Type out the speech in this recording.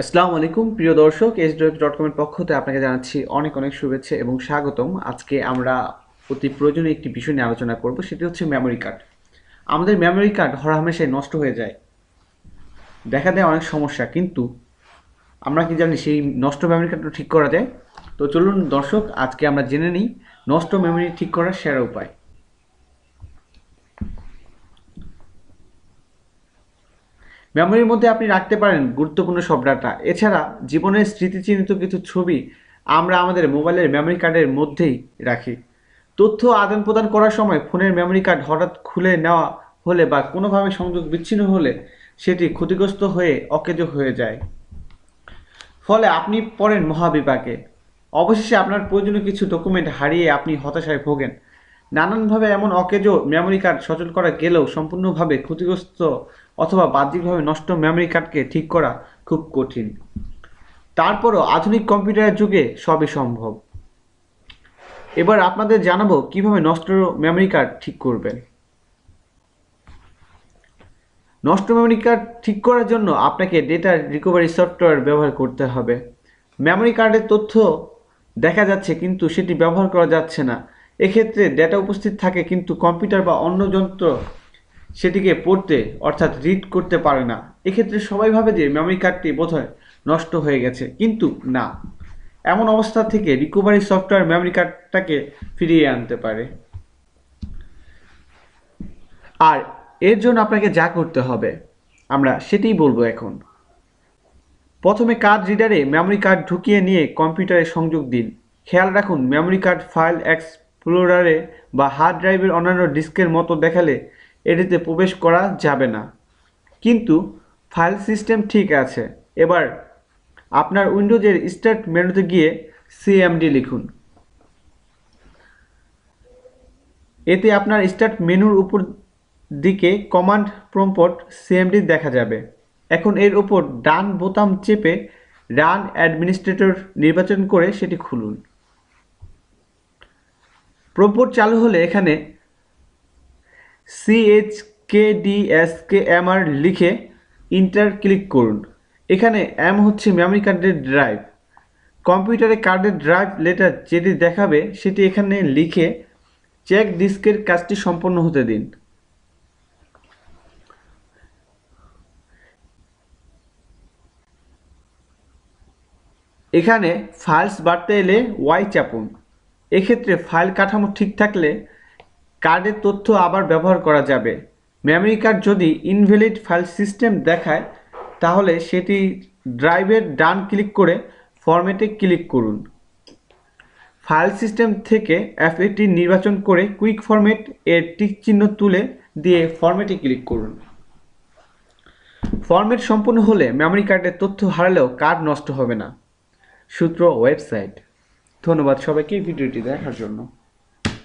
আসসালামু আলাইকুম প্রিয় দর্শক, SWF.com এর পক্ষ থেকে আপনাকে জানাচ্ছি অনেক অনেক শুভেচ্ছা এবং স্বাগতম। আজকে আমরা অতি প্রয়োজনীয় একটি বিষয় নিয়ে আলোচনা করব, সেটি হচ্ছে মেমোরি কার্ড। আমাদের মেমোরি কার্ড হরহামেশাই নষ্ট হয়ে যায়, দেখা দেয় অনেক সমস্যা, কিন্তু আমরা কি জানি সেই নষ্ট মেমোরি কার্ডটা ঠিক করা যায়? তো চলুন দর্শক, আজকে আমরা জেনে নিই নষ্ট মেমোরি ঠিক করার সেরা উপায়। মেমোরির মধ্যে আপনি রাখতে পারেন গুরুত্বপূর্ণ সব ডাটা। এছাড়া জীবনের স্মৃতিচিহ্নিত কিছু ছবি আমরা আমাদের মোবাইলের মেমোরি কার্ডের মধ্যেই রাখি। তথ্য আদান প্রদান করার সময় ফোনের মেমোরি কার্ড হঠাৎ খুলে নেওয়া হলে বা কোনোভাবে সংযোগ বিচ্ছিন্ন হলে সেটি ক্ষতিগ্রস্ত হয়ে অকেজো হয়ে যায়। ফলে আপনি পড়েন মহাবিপাকে। অবশেষে আপনার প্রয়োজনীয় কিছু ডকুমেন্ট হারিয়ে আপনি হতাশায় ভোগেন। নানানভাবে এমন অকেজো মেমোরি কার্ড সচল করা গেলেও সম্পূর্ণভাবে ক্ষতিগ্রস্ত অথবা বাহ্যিকভাবে নষ্ট মেমোরি কার্ডকে ঠিক করা খুব কঠিন। তারপরও আধুনিক কম্পিউটারের যুগে সবই সম্ভব। এবার আপনাদের জানাবো কিভাবে নষ্ট মেমোরি কার্ড ঠিক করবেন। নষ্ট মেমোরি কার্ড ঠিক করার জন্য আপনাকে ডেটা রিকভারি সফটওয়্যার ব্যবহার করতে হবে। মেমোরি কার্ডের তথ্য দেখা যাচ্ছে কিন্তু সেটি ব্যবহার করা যাচ্ছে না। এক্ষেত্রে ডেটা উপস্থিত থাকে কিন্তু কম্পিউটার বা অন্য যন্ত্র সেটিকে পড়তে অর্থাৎ রিড করতে পারে না। এক্ষেত্রে সবাই ভাবে যে মেমোরি কার্ডটি বোধহয় নষ্ট হয়ে গেছে, কিন্তু না। এমন অবস্থা থেকে রিকভারি সফটওয়্যার মেমোরি কার্ডটাকে ফিরিয়ে আনতে পারে। আর এর জন্য আপনাকে যা করতে হবে আমরা সেটিই বলবো এখন। প্রথমে কার্ড রিডারে মেমোরি কার্ড ঢুকিয়ে নিয়ে কম্পিউটারে সংযোগ দিন। খেয়াল রাখুন মেমোরি কার্ড ফাইল এক্সপ্লোরারে বা হার্ড ড্রাইভের অন্যান্য ডিস্কের মতো দেখালে এটিতে প্রবেশ করা যাবে না। কিন্তু ফাইল সিস্টেম ঠিক আছে। এবার আপনার উইন্ডোজের স্টার্ট মেনুতে গিয়ে সিএমডি লিখুন। এতে আপনার স্টার্ট মেনুর উপর দিকে কমান্ড প্রম্পট সিএমডি দেখা যাবে। এখন এর উপর ডান বোতাম চেপে রান অ্যাডমিনিস্ট্রেটর নির্বাচন করে সেটি খুলুন। প্রম্পট চালু হলে এখানে CHKDSKMR লিখে ইন্টার ক্লিক করুন। এখানে এম হচ্ছে মেমোরি কার্ডের ড্রাইভ। কম্পিউটারে কার্ডের ড্রাইভ লেটার যেটি দেখাবে সেটি এখানে লিখে চেক ডিস্কের কাজটি সম্পন্ন হতে দিন। এখানে ফাইলস বাড়তে এলে ওয়াই চাপুন। এক্ষেত্রে ফাইল কাঠামো ঠিক থাকলে কার্ডের তথ্য আবার ব্যবহার করা যাবে। মেমোরি কার্ড যদি ইনভ্যালিড ফাইল সিস্টেম দেখায় তাহলে সেটি ড্রাইভের ডান ক্লিক করে ফরম্যাটে ক্লিক করুন। ফাইল সিস্টেম থেকে এফএটি নির্বাচন করে কুইক ফরম্যাট এর টিক চিহ্ন তুলে দিয়ে ফরম্যাটে ক্লিক করুন। ফরম্যাট সম্পূর্ণ হলে মেমোরি কার্ডের তথ্য হারালেও কার্ড নষ্ট হবে না। সূত্র ওয়েবসাইট। ধন্যবাদ সবাইকে ভিডিওটি দেখার জন্য।